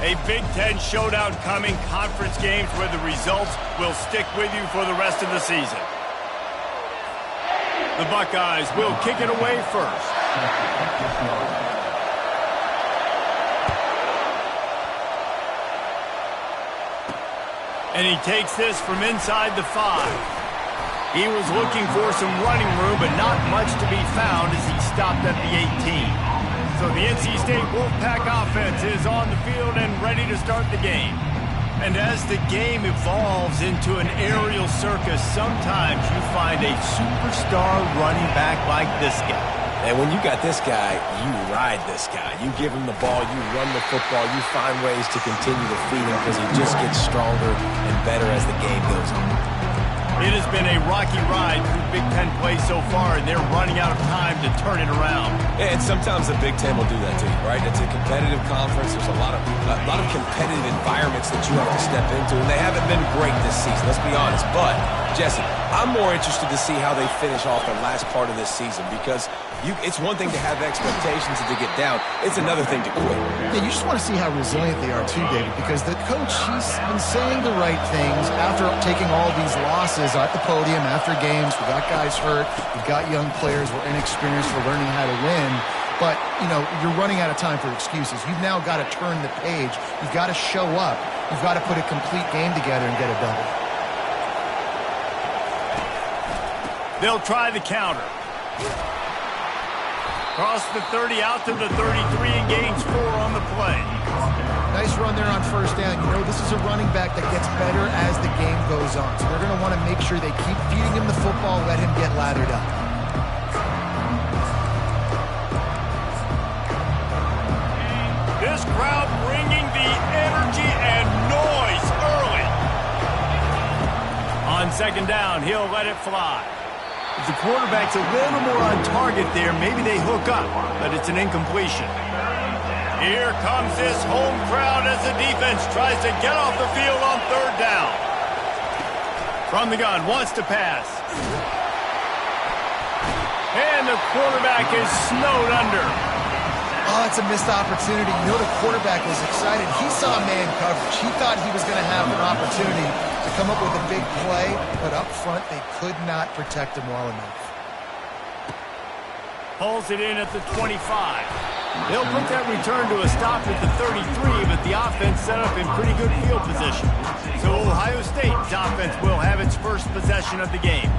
A Big Ten showdown coming, conference games where the results will stick with you for the rest of the season. The Buckeyes will kick it away first. And he takes this from inside the 5. He was looking for some running room, but not much to be found as he stopped at the 18. So the NC State Wolfpack offense is on the field and ready to start the game. And as the game evolves into an aerial circus, sometimes you find a superstar running back like this guy. And when you got this guy, you ride this guy. You give him the ball, you run the football, you find ways to continue to feed him because he just gets stronger and better as the game goes on. It has been a rocky ride through Big Ten play so far, and they're running out of time to turn it around. And sometimes the Big Ten will do that to you, right? It's a competitive conference. There's a lot of competitive environments that you have to step into, and they haven't been great this season, let's be honest. But, Jesse, I'm more interested to see how they finish off the last part of this season because it's one thing to have expectations and to get down. It's another thing to quit. Yeah, you just want to see how resilient they are too, David, because the coach, he's been saying the right things after taking all these losses at the podium after games. We got guys hurt. We've got young players. We're inexperienced. We're learning how to win. But, you know, you're running out of time for excuses. You've now got to turn the page. You've got to show up. You've got to put a complete game together and get a double. They'll try the counter. Cross the 30 out to the 33 and gains 4 on the play. Nice run there on first down. You know, this is a running back that gets better as the game goes on. So they're going to want to make sure they keep feeding him the football, let him get lathered up. This crowd bringing the energy and noise early. On second down, he'll let it fly. If the quarterback's a little more on target there, maybe they hook up, but it's an incompletion. Here comes this home crowd as the defense tries to get off the field on third down. From the gun, wants to pass. And the quarterback is snowed under. Oh, it's a missed opportunity. You know the quarterback was excited. He saw man coverage. He thought he was going to have an opportunity to come up with a big play, but up front they could not protect him well enough. Pulls it in at the 25. They'll put that return to a stop at the 33, but the offense set up in pretty good field position. So Ohio State's offense will have its first possession of the game.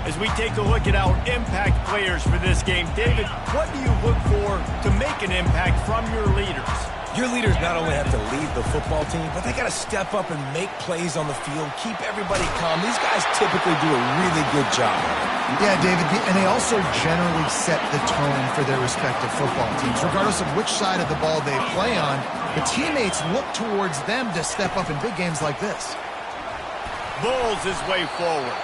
As we take a look at our impact players for this game, David, what do you look for to make an impact from your leaders? Your leaders not only have to lead the football team, but they got to step up and make plays on the field, keep everybody calm. These guys typically do a really good job. Yeah, David, and they also generally set the tone for their respective football teams. Regardless of which side of the ball they play on, the teammates look towards them to step up in big games like this. Bulls his way forward.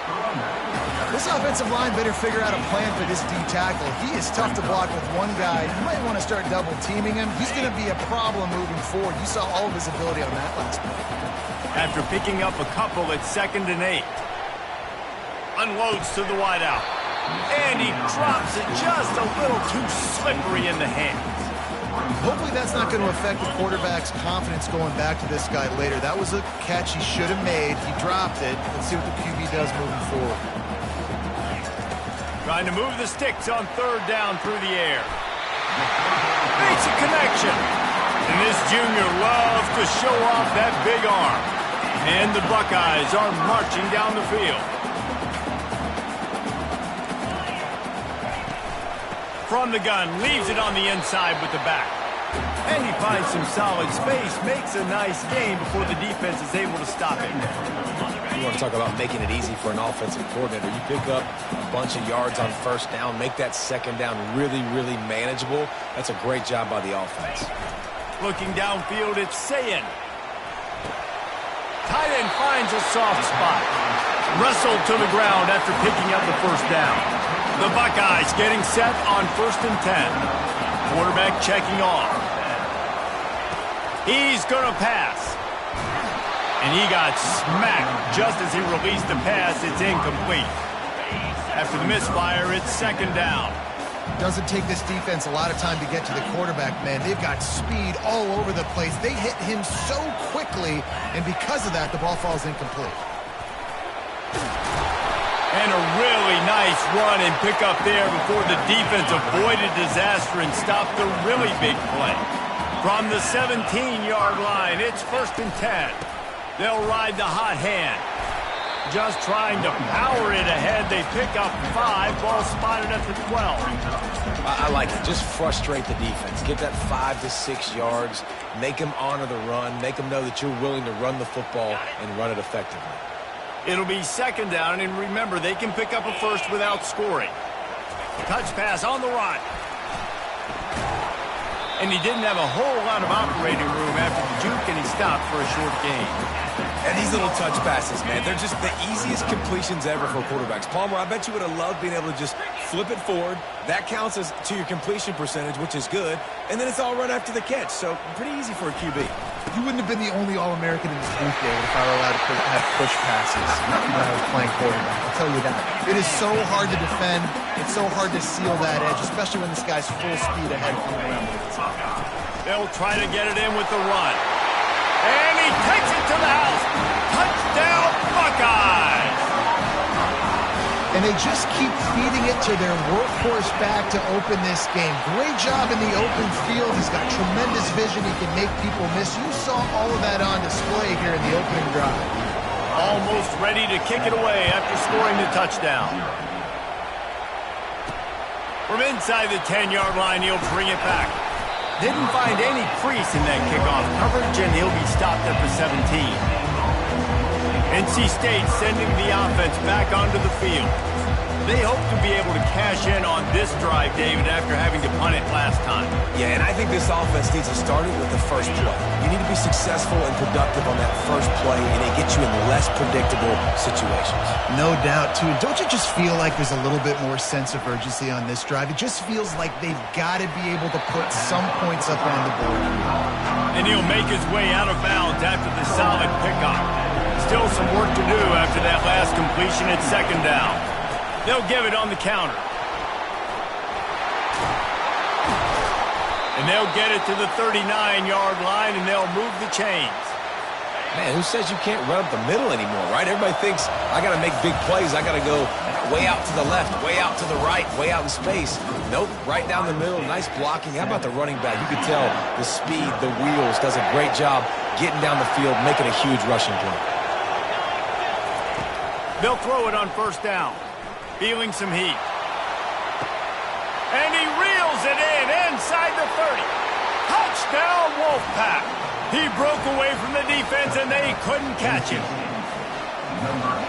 This offensive line better figure out a plan for this D tackle. He is tough to block with one guy. You might want to start double teaming him. He's going to be a problem moving forward. You saw all of his ability on that last play. After picking up a couple at 2nd and 8. Unloads to the wideout. And he drops it just a little too slippery in the hands. Hopefully that's not going to affect the quarterback's confidence going back to this guy later. That was a catch he should have made. He dropped it. Let's see what the QB does moving forward. Trying to move the sticks on third down through the air. Makes a connection. And this junior loves to show off that big arm. And the Buckeyes are marching down the field. From the gun, leaves it on the inside with the back. And he finds some solid space, makes a nice gain before the defense is able to stop it. You want to talk about making it easy for an offensive coordinator. You pick up a bunch of yards on first down, make that second down really, really manageable. That's a great job by the offense. Looking downfield, it's Sayin. Tight end finds a soft spot. Wrestled to the ground after picking up the first down. The Buckeyes getting set on 1st and 10. Quarterback checking off. He's going to pass. And he got smacked just as he released the pass. It's incomplete. After the misfire, it's 2nd down. Doesn't take this defense a lot of time to get to the quarterback, man. They've got speed all over the place. They hit him so quickly, and because of that, the ball falls incomplete. And a really nice run and pick up there before the defense avoided disaster and stopped the really big play. From the 17-yard line, it's 1st and 10. They'll ride the hot hand. Just trying to power it ahead. They pick up 5. Ball spotted at the 12. I like it. Just frustrate the defense. Get that 5 to 6 yards. Make them honor the run. Make them know that you're willing to run the football and run it effectively. It'll be 2nd down, and remember, they can pick up a first without scoring. Touch pass on the run. And he didn't have a whole lot of operating room after the juke, and he stopped for a short gain. And these little touch passes, man, they're just the easiest completions ever for quarterbacks. Palmer, I bet you would have loved being able to just flip it forward. That counts as to your completion percentage, which is good. And then it's all run after the catch, so pretty easy for a QB. You wouldn't have been the only All-American in this booth, David, if I were allowed to have push passes when I was playing quarterback. I'll tell you that. It is so hard to defend. It's so hard to seal that edge, especially when this guy's full speed ahead from around the outside. They'll try to get it in with the run. And he takes it to the house. Touchdown, Buckeyes! And they just keep feeding it to their workhorse back to open this game. Great job in the open field. He's got tremendous vision. He can make people miss. You saw all of that on display here in the opening drive. Almost ready to kick it away after scoring the touchdown. From inside the 10-yard line, he'll bring it back. Didn't find any crease in that kickoff coverage, and he'll be stopped at the 17. NC State sending the offense back onto the field. They hope to be able to cash in on this drive, David, after having to punt it last time. Yeah, and I think this offense needs to start it with the first play. You need to be successful and productive on that first play, and it gets you in less predictable situations. No doubt, too. Don't you just feel like there's a little bit more sense of urgency on this drive? It just feels like they've got to be able to put some points up on the board. And he'll make his way out of bounds after the solid pickup. Still some work to do after that last completion at 2nd down. They'll give it on the counter. And they'll get it to the 39-yard line, and they'll move the chains. Man, who says you can't run up the middle anymore, right? Everybody thinks, I got to make big plays. I got to go way out to the left, way out to the right, way out in space. Nope, right down the middle, nice blocking. How about the running back? You can tell the speed, the wheels, does a great job getting down the field, making a huge rushing play. They'll throw it on 1st down. Feeling some heat. And he reels it in inside the 30. Touchdown, Wolfpack. He broke away from the defense, and they couldn't catch him.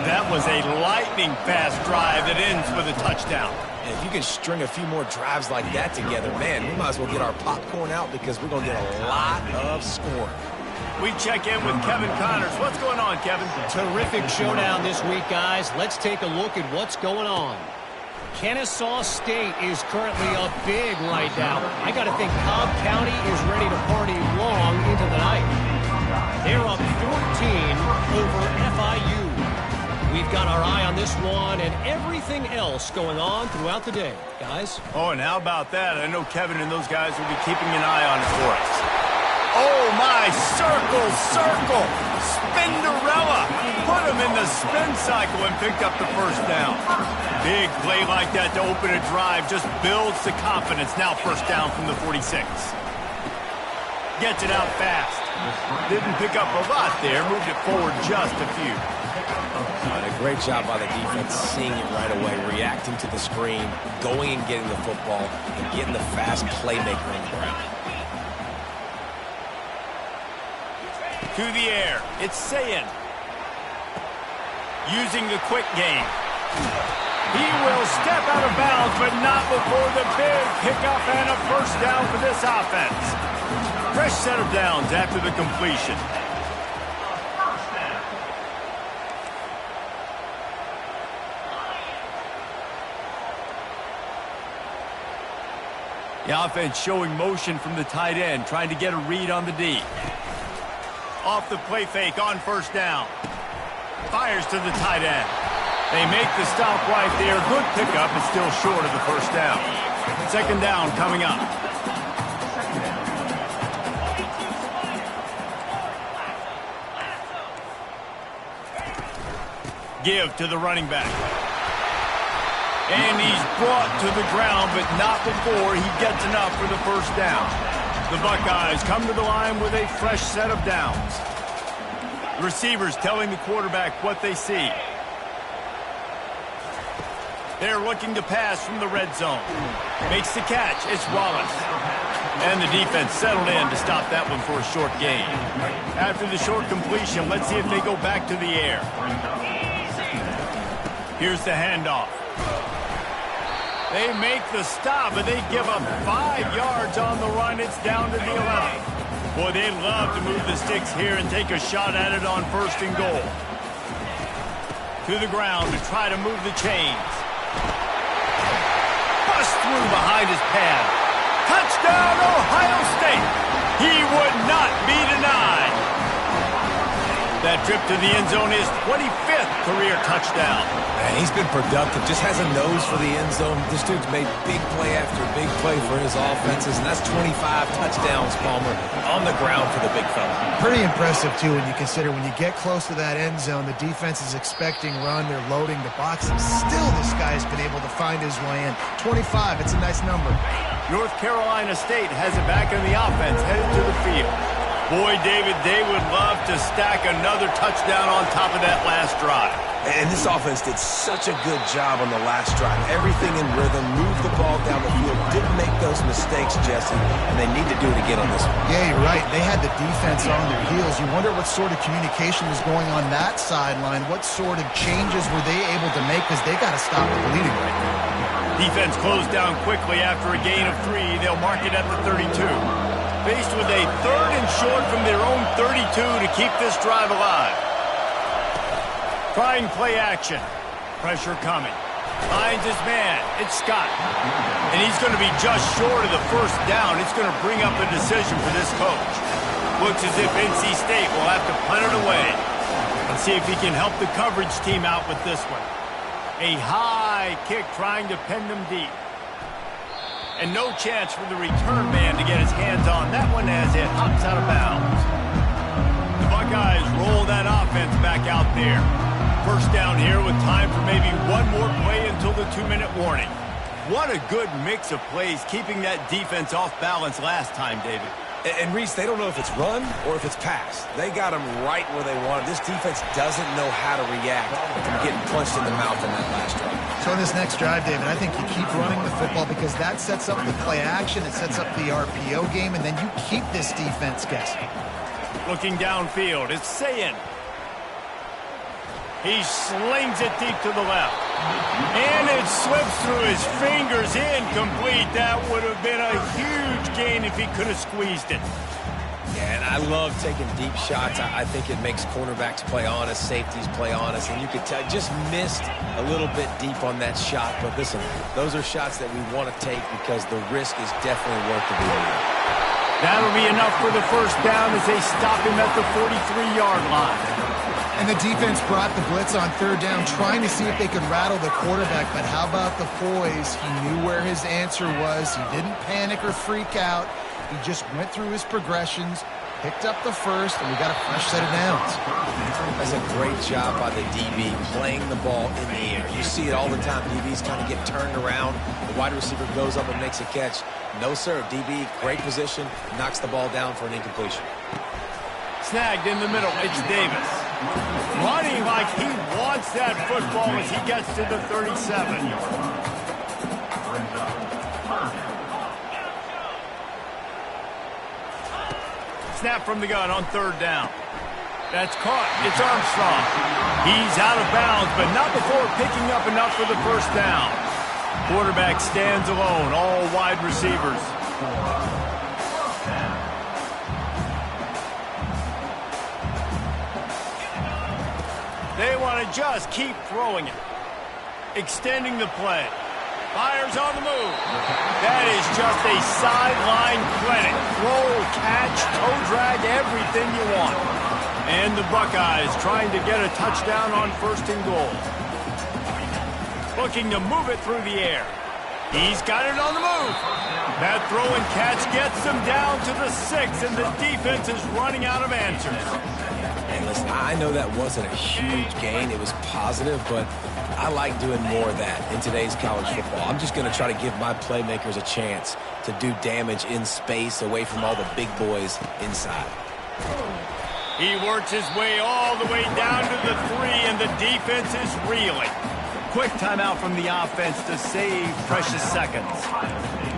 That was a lightning-fast drive that ends with a touchdown. And if you can string a few more drives like that together, man, we might as well get our popcorn out because we're going to get a lot of scoring. We check in with Kevin Connors. What's going on, Kevin? Terrific showdown this week, guys. Let's take a look at what's going on. Kennesaw State is currently up big right now. I got to think Cobb County is ready to party long into the night. They're up 14 over FIU. We've got our eye on this one and everything else going on throughout the day, guys. Oh, and how about that? I know Kevin and those guys will be keeping an eye on it for us. Oh, my, circle, circle, Spinderella. Put him in the spin cycle and picked up the 1st down. Big play like that to open a drive just builds the confidence. Now 1st down from the 46. Gets it out fast. Didn't pick up a lot there, moved it forward just a few. A great job by the defense, seeing it right away, reacting to the screen, going and getting the football, and getting the fast playmaker on the ground. To the air, it's Sayin. Using the quick game. He will step out of bounds, but not before the big pickup and a 1st down for this offense. Fresh set of downs after the completion. The offense showing motion from the tight end, trying to get a read on the D. Off the play fake on 1st down. Fires to the tight end. They make the stop right there. Good pickup, but still short of the 1st down. Second down coming up. Give to the running back. And he's brought to the ground, but not before he gets enough for the first down. The Buckeyes come to the line with a fresh set of downs. The receivers telling the quarterback what they see. They're looking to pass from the red zone. Makes the catch. It's Wallace. And the defense settled in to stop that one for a short gain. After the short completion, let's see if they go back to the air. Here's the handoff. They make the stop, but they give up 5 yards on the run. It's down to the 11. Boy, they love to move the sticks here and take a shot at it on first and goal. To the ground to try to move the chains. Bust through behind his pad. Touchdown, Ohio State. He would not be denied. That trip to the end zone is 25th career touchdown. Man, he's been productive, just has a nose for the end zone. This dude's made big play after big play for his offenses, and that's 25 touchdowns, Palmer, on the ground for the big fella. Pretty impressive, too, when you consider when you get close to that end zone, the defense is expecting run, they're loading the box, and still this guy's been able to find his way in. 25, it's a nice number. North Carolina State has it back in the offense, headed to the field. Boy, David, they would love to stack another touchdown on top of that last drive. And this offense did such a good job on the last drive. Everything in rhythm, moved the ball down the field, didn't make those mistakes, Jesse, and they need to do it again on this one. Yeah, you're right. They had the defense on their heels. You wonder what sort of communication was going on that sideline. What sort of changes were they able to make, because they got to stop the bleeding right now. Defense closed down quickly after a gain of 3. They'll mark it at the 32. Faced with a 3rd and short from their own 32 to keep this drive alive. Trying play action. Pressure coming. Finds his man. It's Scott. And he's going to be just short of the first down. It's going to bring up a decision for this coach. Looks as if NC State will have to punt it away. Let's see if he can help the coverage team out with this one. A high kick trying to pin them deep. And no chance for the return man to get his hands on that one as it hops out of bounds. The Buckeyes roll that offense back out there. First down here with time for maybe one more play until the 2-minute warning. What a good mix of plays, keeping that defense off balance last time, David. And Reese, they don't know if it's run or if it's pass. They got them right where they want it. This defense doesn't know how to react from getting punched in the mouth in that last drive. So in this next drive, David, I think you keep running the football because that sets up the play action, it sets up the RPO game, and then you keep this defense guessing. Looking downfield, it's Sayin. He slings it deep to the left. And it slips through his fingers, incomplete. That would have been a huge gain if he could have squeezed it. Yeah, and I love taking deep shots. I think it makes cornerbacks play honest, safeties play honest, and you could tell just missed a little bit deep on that shot. But listen, those are shots that we want to take because the risk is definitely worth the deal. That'll be enough for the first down as they stop him at the 43-yard line. And the defense brought the blitz on 3rd down, trying to see if they could rattle the quarterback. But how about the poise? He knew where his answer was. He didn't panic or freak out. He just went through his progressions, picked up the first, and we got a fresh set of downs. That's a great job by the DB, playing the ball in the air. You see it all the time. DBs kind of get turned around. The wide receiver goes up and makes a catch. No, sir. DB, great position, knocks the ball down for an incompletion. Snagged in the middle. It's Davis. Running like he wants that football as he gets to the 37. Snap from the gun on 3rd down. That's caught. It's Armstrong. He's out of bounds, but not before picking up enough for the first down. Quarterback stands alone, all wide receivers. They want to just keep throwing it. Extending the play. Fires on the move. That is just a sideline clinic. Throw, catch, toe drag, everything you want. And the Buckeyes trying to get a touchdown on 1st and goal. Looking to move it through the air. He's got it on the move. That throw and catch gets them down to the 6, and the defense is running out of answers. And listen, I know that wasn't a huge gain. It was positive, but I like doing more of that in today's college football. I'm just going to try to give my playmakers a chance to do damage in space away from all the big boys inside. He works his way all the way down to the 3, and the defense is reeling. Quick timeout from the offense to save precious seconds.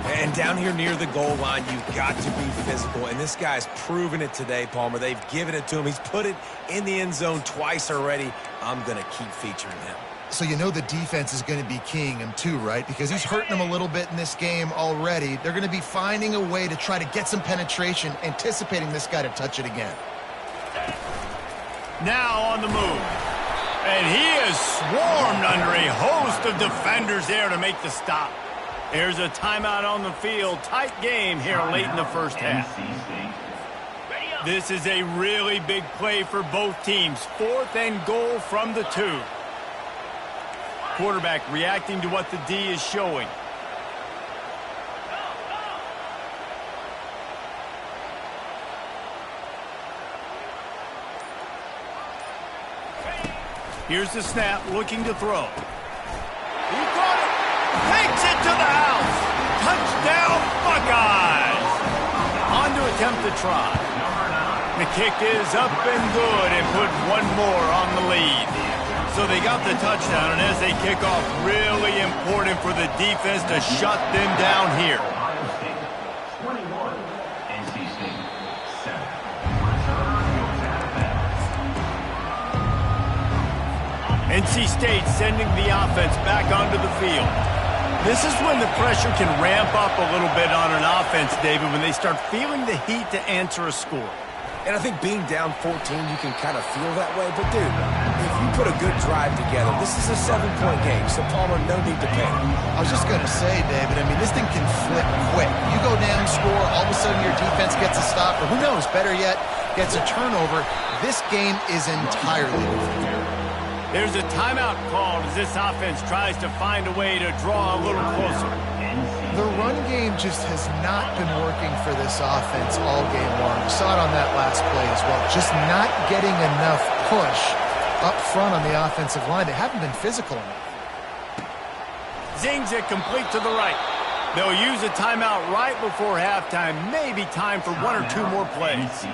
And down here near the goal line, you've got to be physical. And this guy's proven it today, Palmer. They've given it to him. He's put it in the end zone twice already. I'm going to keep featuring him. So you know the defense is going to be keying him too, right? Because he's hurting them a little bit in this game already. They're going to be finding a way to try to get some penetration, anticipating this guy to touch it again. Now on the move. And he is swarmed under a host of defenders there to make the stop. There's a timeout on the field. Tight game here late in the first half. This is a really big play for both teams. 4th and goal from the 2. Quarterback reacting to what the D is showing. Here's the snap, looking to throw. He caught it. Takes it to the house. Touchdown, Buckeyes. On to attempt to try. The kick is up and good and put one more on the lead. So they got the touchdown, and as they kick off, really important for the defense to shut them down here. NC State sending the offense back onto the field. This is when the pressure can ramp up a little bit on an offense, David, when they start feeling the heat to answer a score. And I think being down 14, you can kind of feel that way. But, dude, if you put a good drive together, this is a 7-point game. So, Palmer, no need to panic. I was just going to say, David, I mean, this thing can flip quick. You go down, score, all of a sudden your defense gets a stop, or who knows, better yet, gets a turnover. This game is entirely different. There's a timeout called as this offense tries to find a way to draw a little closer. The run game just has not been working for this offense all game long. We saw it on that last play as well. Just not getting enough push up front on the offensive line. They haven't been physical enough. Zings it complete to the right. They'll use a timeout right before halftime. Maybe time for 1 or 2 more plays.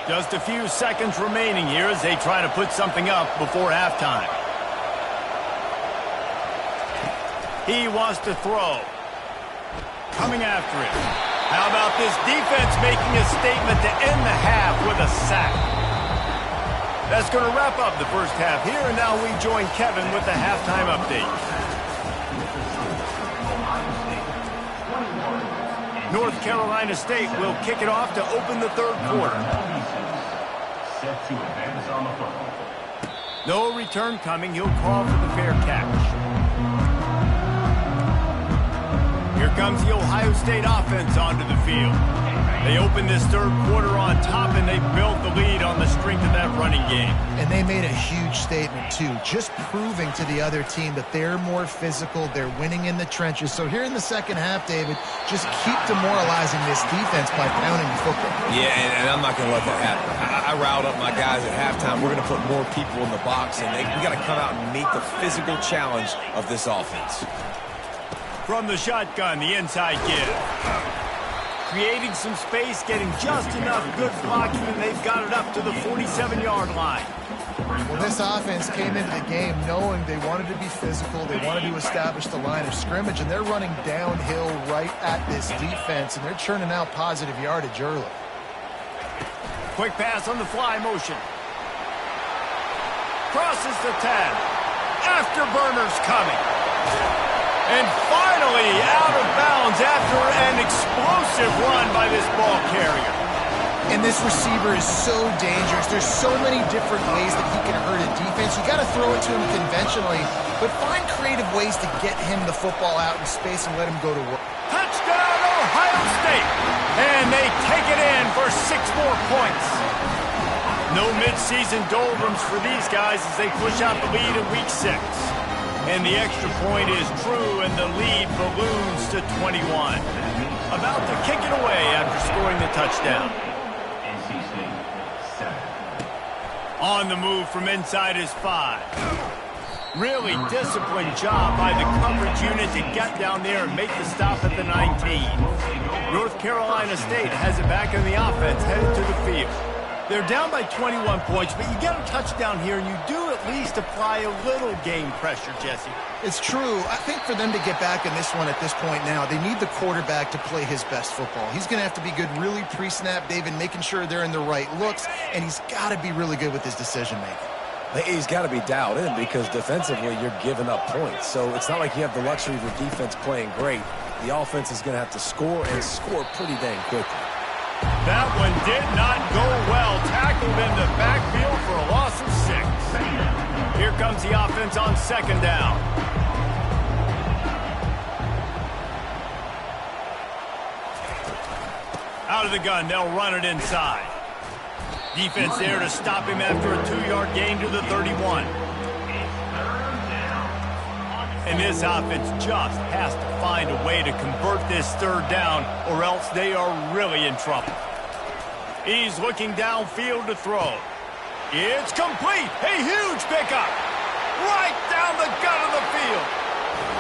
Just a few seconds remaining here as they try to put something up before halftime. He wants to throw. Coming after it. How about this defense making a statement to end the half with a sack? That's going to wrap up the first half here, and now we join Kevin with the halftime update. North Carolina State will kick it off to open the 3rd quarter. No return coming. He'll call for the fair catch. Here comes the Ohio State offense onto the field. They open this 3rd quarter on top, and they built the lead on the strength of that running game. And they made a huge statement, too, just proving to the other team that they're more physical, they're winning in the trenches. So here in the second half, David, just keep demoralizing this defense by pounding the football. Yeah, and I'm not going to let that happen. I riled up my guys at halftime. We're going to put more people in the box, and we got to come out and meet the physical challenge of this offense. From the shotgun, the inside give. Creating some space, getting just enough good blocking, and they've got it up to the 47-yard line. Well, this offense came into the game knowing they wanted to be physical, they wanted to establish the line of scrimmage, and they're running downhill right at this defense, and they're churning out positive yardage early. Quick pass on the fly motion. Crosses the 10. Afterburner's coming. And finally out of bounds after an explosive run by this ball carrier. And this receiver is so dangerous. There's so many different ways that he can hurt a defense. You got to throw it to him conventionally, but find creative ways to get him the football out in space and let him go to work. Touchdown, Ohio State! And they take it in for 6 more points. No midseason doldrums for these guys as they push out the lead in Week 6. And the extra point is true, and the lead balloons to 21. About to kick it away after scoring the touchdown. On the move from inside his 5. Really disciplined job by the coverage unit to get down there and make the stop at the 19. North Carolina State has it back in the offense, headed to the field. They're down by 21 points, but you get a touchdown here, and you do at least apply a little game pressure, Jesse. It's true. I think for them to get back in this one at this point now, they need the quarterback to play his best football. He's going to have to be good really pre-snap, David, making sure they're in the right looks, and he's got to be really good with his decision-making. He's got to be dialed in because defensively you're giving up points. So it's not like you have the luxury of your defense playing great. The offense is going to have to score and score pretty dang quickly. That one did not go well. Tackled in the backfield for a loss of 6. Here comes the offense on second down. Out of the gun, they'll run it inside. Defense there to stop him after a 2-yard gain to the 31. And this offense just has to find a way to convert this third down, or else they are really in trouble. He's looking downfield to throw. It's complete. A huge pickup. Right down the gut of the field.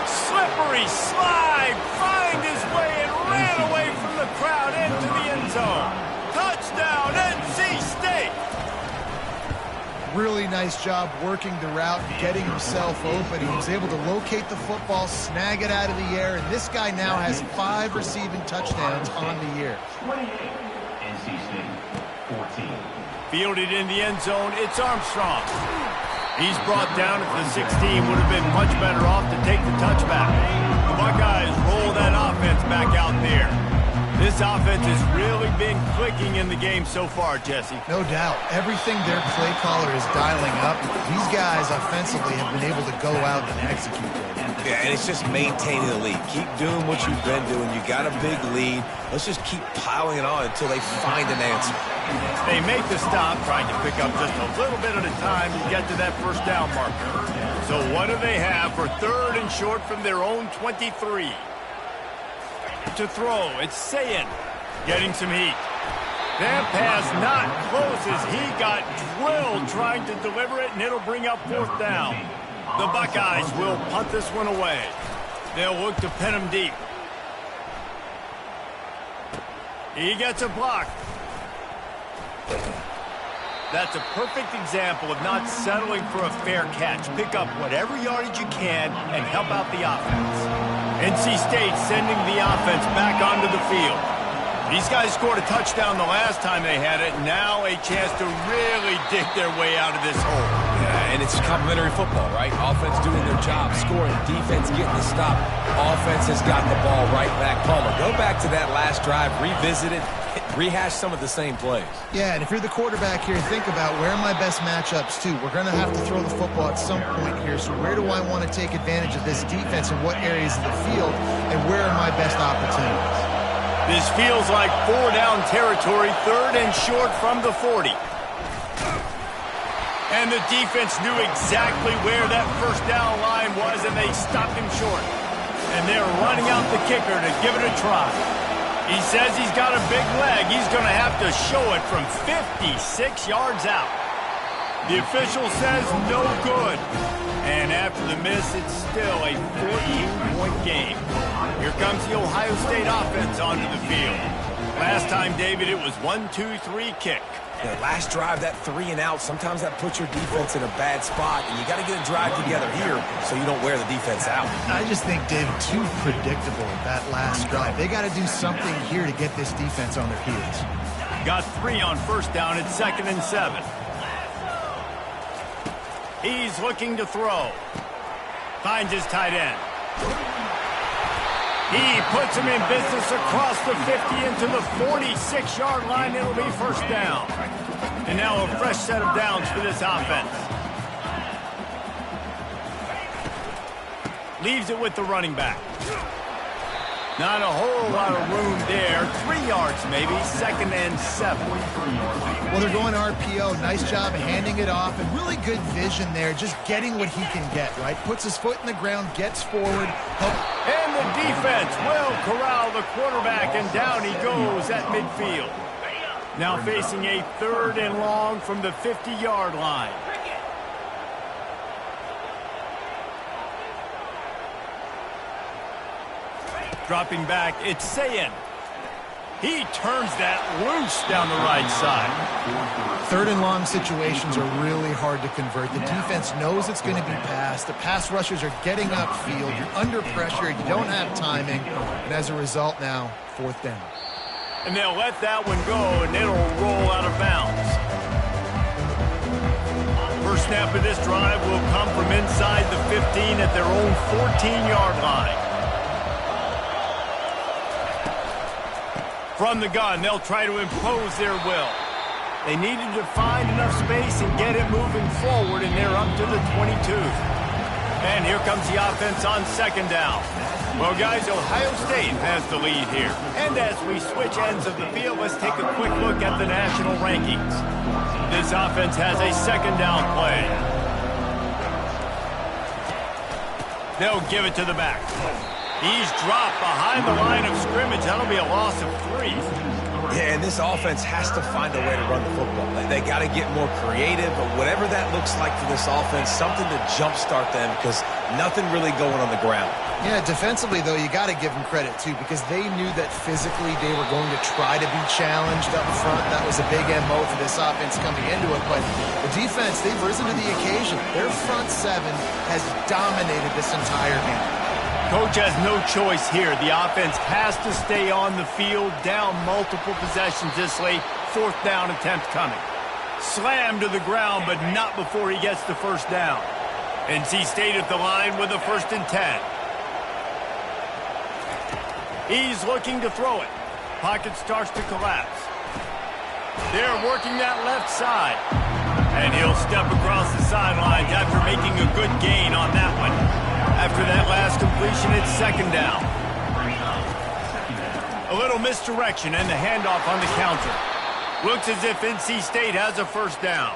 Slippery slide. Find his way and ran away from the crowd into the end zone. Touchdown, NC State. Really nice job working the route, getting himself open. He was able to locate the football, snag it out of the air, and this guy now has 5 receiving touchdowns on the year. 28, NC State, 14. Fielded in the end zone, it's Armstrong. He's brought down at the 16, would have been much better off to take the touchback. The Buckeyes roll that offense back out there. This offense has really been clicking in the game so far, Jesse. No doubt. Everything their play caller is dialing up, these guys offensively have been able to go out and execute. Yeah, and it's just maintaining the lead. Keep doing what you've been doing. You got a big lead. Let's just keep piling it on until they find an answer. They make the stop, trying to pick up just a little bit at a time to get to that first down marker. So what do they have for 3rd and short from their own 23? To throw, it's Sayin getting some heat. That pass not close as he got drilled trying to deliver it, and it'll bring up 4th down. The Buckeyes will punt this one away. They'll look to pin him deep. He gets a block. That's a perfect example of not settling for a fair catch. Pick up whatever yardage you can and help out the offense. NC State sending the offense back onto the field. These guys scored a touchdown the last time they had it. Now a chance to really dig their way out of this hole. Yeah, and it's complimentary football, right? Offense doing their job, scoring, defense getting the stop. Offense has got the ball right back. Palmer, go back to that last drive, revisit it, rehash some of the same plays. Yeah, and if you're the quarterback here, think about where are my best matchups too. We're going to have to throw the football at some point here, so where do I want to take advantage of this defense and what areas of the field, and where are my best opportunities? This feels like 4-down territory, 3rd and short from the 40. And the defense knew exactly where that first down line was, and they stopped him short. And they're running out the kicker to give it a try. He says he's got a big leg. He's going to have to show it from 56 yards out. The official says no good. And after the miss, it's still a 14-point game. Here comes the Ohio State offense onto the field. Last time, David, it was 1-2-3 kick. Yeah, last drive, that 3 and out, sometimes that puts your defense in a bad spot, and you got to get a drive together here so you don't wear the defense out. I just think, David, too predictable that last drive. They got to do something here to get this defense on their heels. Got 3 on first down at 2nd and 7. He's looking to throw. Finds his tight end. He puts him in business across the 50 into the 46-yard line. It'll be first down. And now a fresh set of downs for this offense. Leaves it with the running back. Not a whole lot of room there. 3 yards maybe, 2nd and 7. Well, they're going RPO. Nice job handing it off, and really good vision there, just getting what he can get, right? Puts his foot in the ground, gets forward. And the defense will corral the quarterback, and down he goes at midfield. Now facing a 3rd and long from the 50-yard line. Dropping back, it's Sayin. He turns that loose down the right side. 3rd and long situations are really hard to convert. The defense knows it's going to be passed. The pass rushers are getting upfield. You're under pressure. You don't have timing. And as a result now, 4th down. And they'll let that one go, and it'll roll out of bounds. First snap of this drive will come from inside the 15 at their own 14-yard line. From the gun, they'll try to impose their will. They needed to find enough space and get it moving forward, and they're up to the 22. And here comes the offense on 2nd down. Well, guys, Ohio State has the lead here. And as we switch ends of the field, let's take a quick look at the national rankings. This offense has a 2nd down play. They'll give it to the back. He's dropped behind the line of scrimmage. That'll be a loss of 3. Yeah, and this offense has to find a way to run the football. They got to get more creative, but whatever that looks like for this offense, something to jumpstart them because nothing really going on the ground. Yeah, defensively, though, you got to give them credit, too, because they knew that physically they were going to try to be challenged up front. That was a big MO for this offense coming into it. But the defense, they've risen to the occasion. Their front 7 has dominated this entire game. Coach has no choice here. The offense has to stay on the field, down multiple possessions this late. 4th down attempt coming. Slammed to the ground, but not before he gets the 1st down. NC State at the line with a 1st and 10. He's looking to throw it. Pocket starts to collapse. They're working that left side. And he'll step across the sidelines after making a good gain on that one. After that last completion, it's 2nd down. A little misdirection and the handoff on the counter. Looks as if NC State has a 1st down.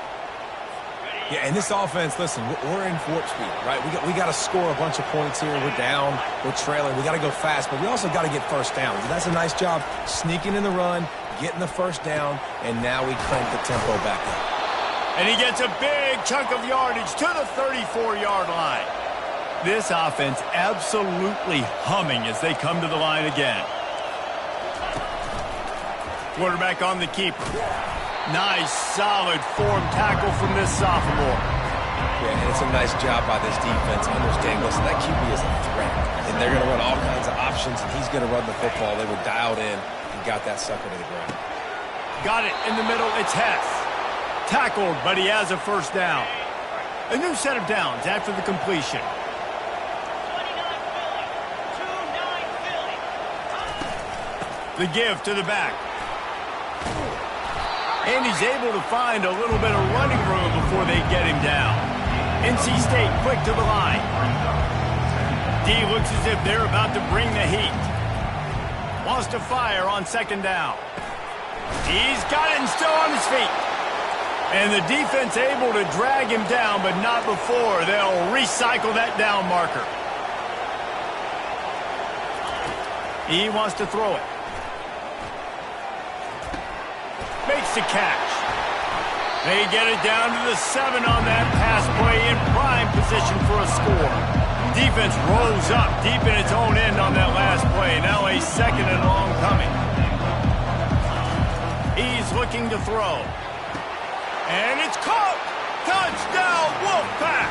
Yeah, and this offense, listen, we're in warp speed, right? We got to score a bunch of points here. We're down. We're trailing. We got to go fast, but we also got to get 1st down. That's a nice job sneaking in the run, getting the 1st down, and now we crank the tempo back up. And he gets a big chunk of yardage to the 34-yard line. This offense absolutely humming as they come to the line again. Quarterback on the keeper. Nice, solid form tackle from this sophomore. Yeah, and it's a nice job by this defense understanding, listen, that QB is a threat. And they're going to run all kinds of options, and he's going to run the football. They were dialed in and got that sucker to the ground. Got it in the middle. It's Hess. Tackled, but he has a 1st down. A new set of downs after the completion. The give to the back. And he's able to find a little bit of running room before they get him down. NC State quick to the line. D looks as if they're about to bring the heat. Wants to fire on 2nd down. He's got it and still on his feet. And the defense able to drag him down, but not before they'll recycle that down marker. He wants to throw it. Makes the catch. They get it down to the 7 on that pass play in prime position for a score. Defense rolls up deep in its own end on that last play. Now a 2nd and long coming. He's looking to throw. And it's caught. Touchdown, Wolfpack.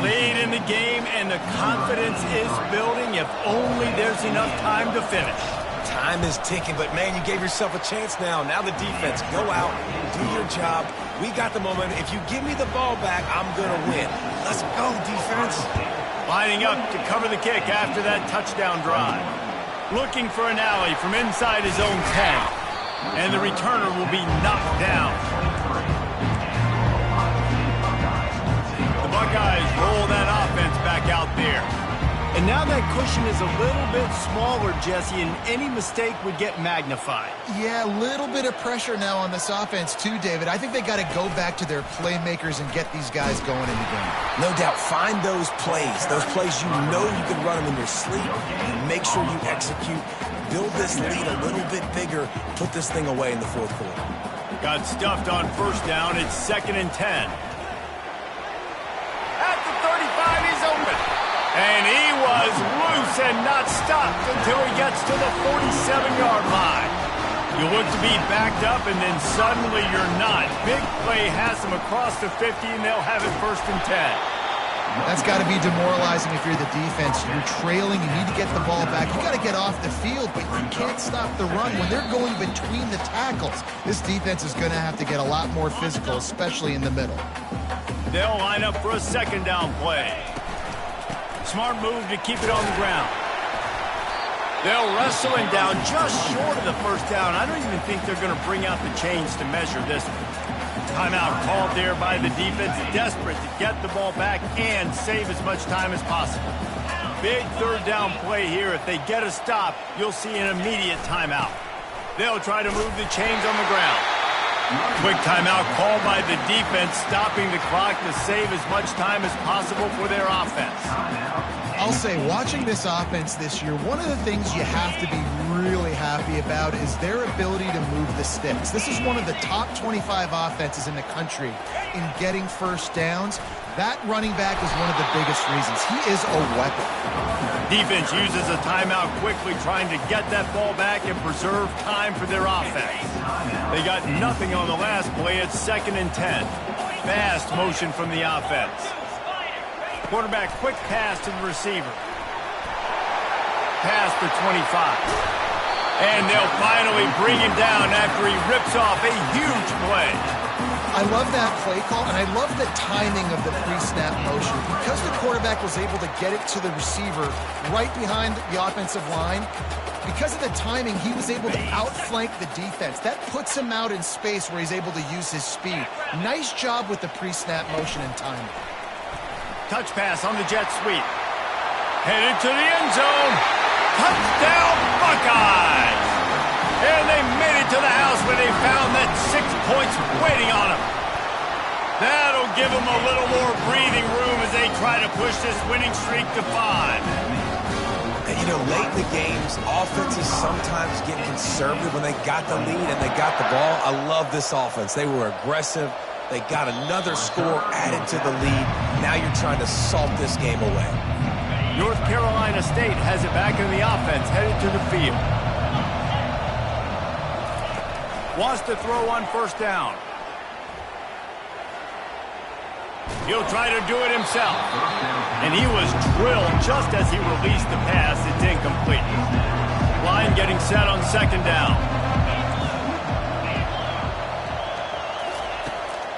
Lead in the game, and the confidence is building if only there's enough time to finish. Time is ticking, but, man, you gave yourself a chance now. Now the defense, go out, do your job. We got the momentum. If you give me the ball back, I'm going to win. Let's go, defense. Lining up to cover the kick after that touchdown drive. Looking for an alley from inside his own 10. And the returner will be knocked down. The Buckeyes roll that offense back out there. And now that cushion is a little bit smaller, Jesse, and any mistake would get magnified. Yeah, a little bit of pressure now on this offense too, David. I think they got to go back to their playmakers and get these guys going in the game. No doubt, find those plays you know you can run them in your sleep, and make sure you execute. Build this lead a little bit bigger, put this thing away in the fourth quarter. Got stuffed on first down. It's 2nd and 10. At the 35, he's open. And he was loose and not stopped until he gets to the 47-yard line. You look to be backed up, and then suddenly you're not. Big play has him across the 50, and they'll have it 1st and 10. That's got to be demoralizing if you're the defense. You're trailing. You need to get the ball back. You got to get off the field, but you can't stop the run. When they're going between the tackles, this defense is going to have to get a lot more physical, especially in the middle. They'll line up for a 2nd down play. Smart move to keep it on the ground. They'll wrestle him down just short of the 1st down. I don't even think they're going to bring out the chains to measure this one. Timeout called there by the defense, desperate to get the ball back and save as much time as possible. Big 3rd down play here. If they get a stop, you'll see an immediate timeout. They'll try to move the chains on the ground. Quick timeout called by the defense, stopping the clock to save as much time as possible for their offense. I'll say, watching this offense this year, one of the things you have to be really happy about is their ability to move the sticks. This is one of the top 25 offenses in the country in getting first downs. That running back is one of the biggest reasons. He is a weapon. Defense uses a timeout quickly, trying to get that ball back and preserve time for their offense. They got nothing on the last play. It's 2nd and 10. Fast motion from the offense. Quarterback, quick pass to the receiver. Pass to 25. And they'll finally bring him down after he rips off a huge play. I love that play call, and I love the timing of the pre-snap motion. Because the quarterback was able to get it to the receiver right behind the offensive line, because of the timing, he was able to outflank the defense. That puts him out in space where he's able to use his speed. Nice job with the pre-snap motion and timing. Touch pass on the jet sweep. Headed to the end zone. Touchdown, Buckeyes! And they made it to the house where they found that 6 points waiting on them. That'll give them a little more breathing room as they try to push this winning streak to 5. And, you know, late in the games, offenses sometimes get conservative when they got the lead and they got the ball. I love this offense. They were aggressive. They got another score added to the lead. Now you're trying to salt this game away. North Carolina State has it back in the offense, headed to the field. Wants to throw on 1st down. He'll try to do it himself. And he was drilled just as he released the pass. It's incomplete. Line getting set on 2nd down.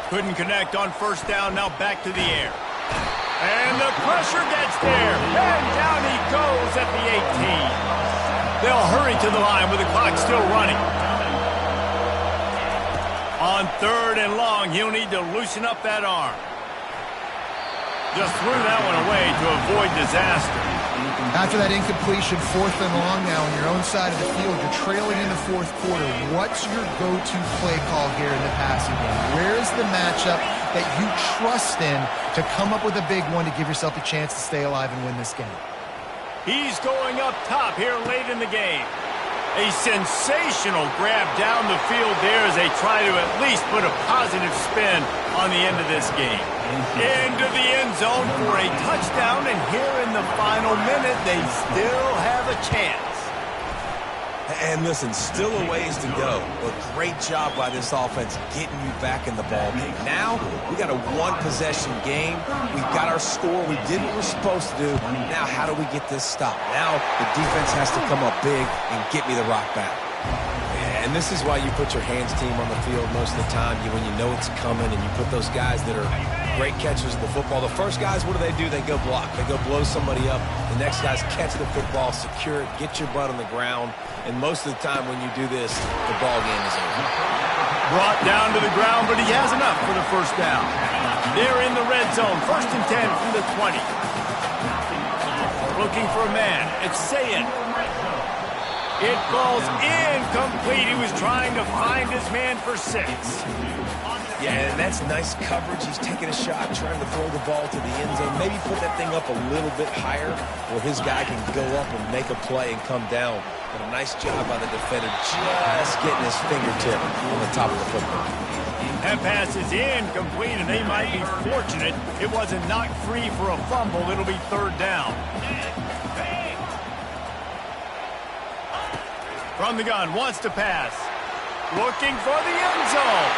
Couldn't connect on 1st down. Now back to the air. And the pressure gets there. And down he goes at the 18. They'll hurry to the line with the clock still running. On 3rd and long, he'll need to loosen up that arm. Just threw that one away to avoid disaster. After that incompletion, 4th and long now on your own side of the field, you're trailing in the 4th quarter. What's your go-to play call here in the passing game? Where is the matchup that you trust in to come up with a big one to give yourself a chance to stay alive and win this game? He's going up top here late in the game. A sensational grab down the field there as they try to at least put a positive spin on the end of this game. Into the end zone for a touchdown, and here in the final minute, they still have a chance. And listen, still a ways to go, but great job by this offense getting you back in the ball game. Now, we got a one-possession game. We've got our score. We did what we're supposed to do. Now, how do we get this stopped? Now, the defense has to come up big and get me the rock back. And this is why you put your hands team on the field most of the time, when you know it's coming, and you put those guys that are great catchers of the football. The first guys, what do? They go block. They go blow somebody up. The next guys catch the football, secure it, get your butt on the ground. And most of the time when you do this, the ball game is over. Brought down to the ground, but he has enough for the 1st down. They're in the red zone. 1st and 10 from the 20. looking for a man. It's Saying. It falls incomplete. He was trying to find his man for 6. Yeah, and that's nice coverage. He's taking a shot, trying to throw the ball to the end zone. Maybe put that thing up a little bit higher where his guy can go up and make a play and come down. But a nice job by the defender just getting his fingertip on the top of the football. That pass is incomplete, and they might be fortunate it wasn't knocked free for a fumble. It'll be 3rd down. From the gun, wants to pass. Looking for the end zone.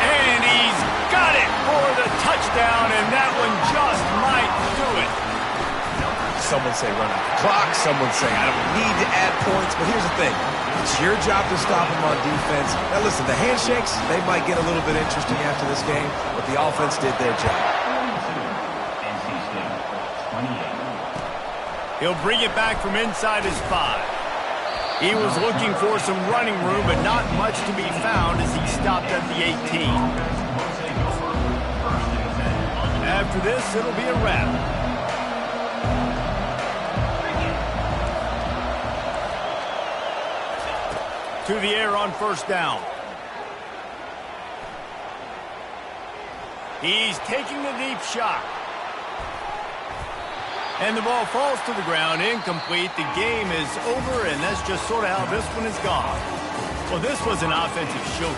And he's got it for the touchdown, and that one just might do it. Someone say run out the clock. Someone say I don't need to add points. But here's the thing. It's your job to stop them on defense. Now listen, the handshakes, they might get a little bit interesting after this game, but the offense did their job. NC State, 28. He'll bring it back from inside his 5. He was looking for some running room, but not much to be found as he stopped at the 18. After this, it'll be a wrap. To the air on 1st down. He's taking the deep shot. And the ball falls to the ground, incomplete. The game is over, and that's just sort of how this one is gone. Well, this was an offensive show.